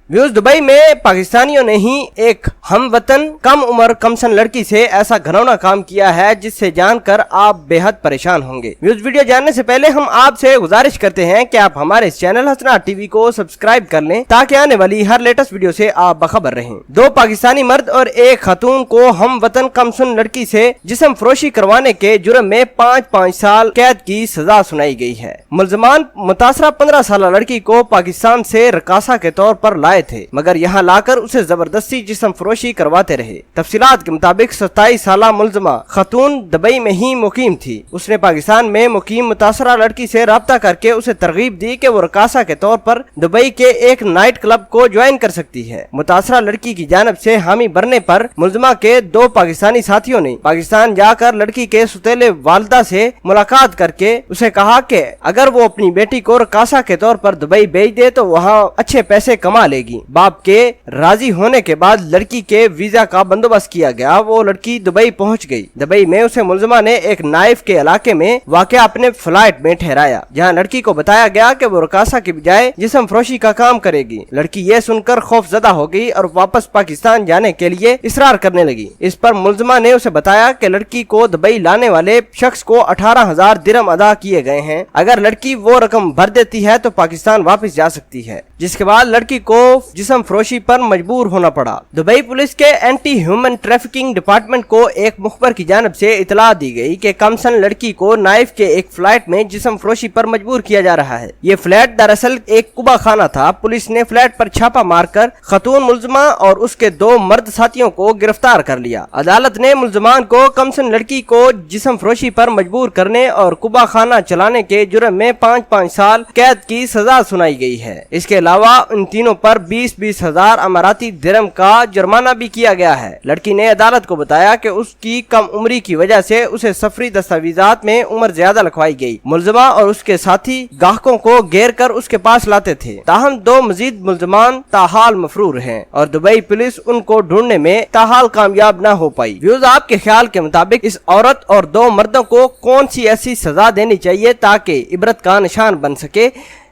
Views Dubai में पाकिस्तानियों ने ही एक हम वतन कम उम्र कमसन लड़की से ऐसा घिनौना काम किया है जिससे जानकर आप बेहद परेशान होंगे। व्यूज वीडियो जानने से पहले हम आपसे गुजारिश करते हैं कि आप हमारे इस चैनल हसनाट टीवी को सब्सक्राइब कर लें ताकि आने वाली हर लेटेस्ट वीडियो से आप बखबर रहें। दो पाकिस्तानी मर्द और एक खातून को हम वतन कमसन लड़की से जिस्म फरोशी करवाने के जुर्म में 5 साल कैद की सजा सुनाई गई है। मुलजमान मुतासरा 15 साल लड़की को पाकिस्तान से रकासा के तौर पर लाए थे, मगर यहाँ लाकर उसे जबरदस्ती जिस्म फरोशी करवाते रहे। तफसीलात के मुताबिक 27 साल मुलजमा खातून दुबई में ही मुकीम थी। उसने पाकिस्तान में मुकीम मुतासरा लड़की से राब्ता करके उसे तरगीब दी कि वो रकासा के तौर पर दुबई के एक नाइट क्लब को ज्वाइन कर सकती है। मुतासरा लड़की की जानिब से हामी भरने पर मुलजमा के 2 पाकिस्तानी साथियों ने पाकिस्तान जाकर लड़की के सुतेले वालदा से मुलाकात करके उसे कहा कि अगर वो अपनी बेटी को रकासा के तौर पर दुबई भेज दे तो वहाँ अच्छे पैसे कमा लेगी। बाप के राजी होने के बाद लड़की के वीजा का बंदोबस्त किया गया। वो लड़की दुबई पहुंच गई। दुबई में उसे मुलजमा ने एक नाइफ के इलाके में वाक़या अपने फ्लाइट में ठहराया, जहां लड़की को बताया गया कि वो रकासा की बजाय जिस्म फरोशी का काम करेगी। लड़की ये सुनकर खौफजदा हो गई और वापस पाकिस्तान जाने के लिए इसरार करने लगी। इस पर मुलजमा ने उसे बताया कि लड़की को दुबई लाने वाले शख्स को 18,000 दिरहम अदा किए गए हैं। अगर लड़की वो रकम भर देती है तो पाकिस्तान वापस जा सकती है, जिसके बाद लड़की को जिस्म फरोशी पर मजबूर होना पड़ा। दुबई पुलिस के एंटी ह्यूमन ट्रैफिकिंग डिपार्टमेंट को एक मुखबर की जानिब से इतला दी गई कि कमसन लड़की को नाइफ के एक फ्लैट में जिस्म फरोशी पर मजबूर किया जा रहा है। ये फ्लैट दरअसल एक कुबा खाना था। पुलिस ने फ्लैट पर छापा मारकर खातून मुलजमा और उसके 2 मर्द साथियों को गिरफ्तार कर लिया। अदालत ने मुलजमान को कमसन लड़की को जिस्म फरोशी पर मजबूर करने और कुबा खाना चलाने के जुर्म में 5 साल कैद की सजा सुनाई गई है। इसके अलावा इन तीनों पर 20 हजार अमाराती दिरहम का जुर्माना भी किया गया है। लड़की ने अदालत को बताया कि उसकी कम उम्री की वजह से उसे सफरी दस्तावेजात में उम्र ज्यादा लिखवाई गई। मुलजमा और उसके साथी गाहकों को घेर कर उसके पास लाते थे। ताहम 2 मजीद मुलजमान ताहाल मफरूर हैं और दुबई पुलिस उनको ढूंढने में ताहाल कामयाब न हो पाई। व्यूज आपके ख्याल के मुताबिक इस औरत और 2 मर्दों को कौन सी ऐसी सजा देनी चाहिए ताकि इबरत का निशान बन सके,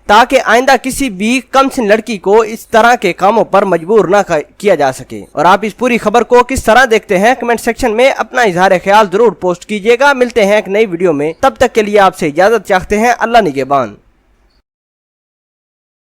ताकि आइंदा किसी भी कमसिन लड़की को इस तरह के कामों पर मजबूर न किया जा सके। और आप इस पूरी खबर को किस तरह देखते हैं, कमेंट सेक्शन में अपना इजहार ख्याल जरूर पोस्ट कीजिएगा। मिलते हैं एक नई वीडियो में, तब तक के लिए आपसे इजाजत चाहते हैं। अल्लाह निगहबान।